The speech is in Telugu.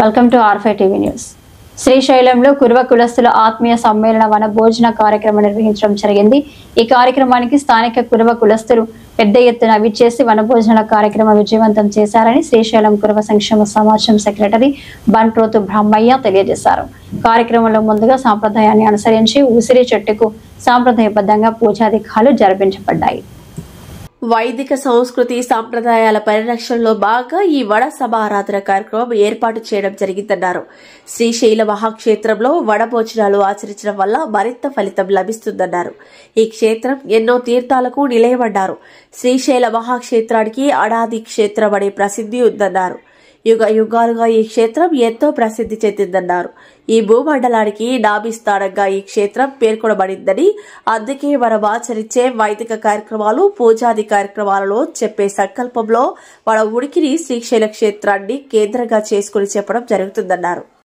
Welcome to R5 TV news. శ్రీశైలంలో కురువ కులస్తుల ఆత్మీయ సమ్మేళన వన భోజన కార్యక్రమం నిర్వహించడం జరిగింది. ఈ కార్యక్రమానికి స్థానిక కురువ కులస్తులు పెద్ద ఎత్తున విచ్చేసి వన భోజనాల కార్యక్రమం విజయవంతం చేశారని శ్రీశైలం కురువ సంక్షేమ సమాజం సెక్రటరీ బంట్రోతు బ్రహ్మయ్య తెలియజేశారు. కార్యక్రమంలో ముందుగా సాంప్రదాయాన్ని అనుసరించి ఉసిరి చెట్టుకు సాంప్రదాయబద్ధంగా పూజాధికాలు జరిపించబడ్డాయి. వైదిక సంస్కృతి సంప్రదాయాల పరిరక్షణలో భాగంగా ఈ వడ సమారాధన కార్యక్రమం ఏర్పాటు చేయడం జరిగిందన్నారు. శ్రీశైల మహాక్షేత్రంలో వడ భోజనాలు ఆచరించడం వల్ల మరింత ఫలితం లభిస్తుందన్నారు. ఈ క్షేత్రం ఎన్నో తీర్థాలకు నిలయమన్నారు. శ్రీశైల మహాక్షేత్రానికి అనాది క్షేత్రం అనే ప్రసిద్ధి ఉందన్నారు. యుగ యుగాలుగా ఈ క్షేత్రం ఎంతో ప్రసిద్ధి చెందిందన్నారు. ఈ భూమండలానికి నాభిస్థానంగా ఈ క్షేత్రం పేర్కొనబడిందని, అందుకే మనం ఆచరించే వైదిక కార్యక్రమాలు పూజాది కార్యక్రమాలలో చెప్పే సంకల్పంలో మన ఉనికిని శ్రీశైల క్షేత్రాన్ని కేంద్రంగా చేసుకుని చెప్పడం జరుగుతుందన్నారు.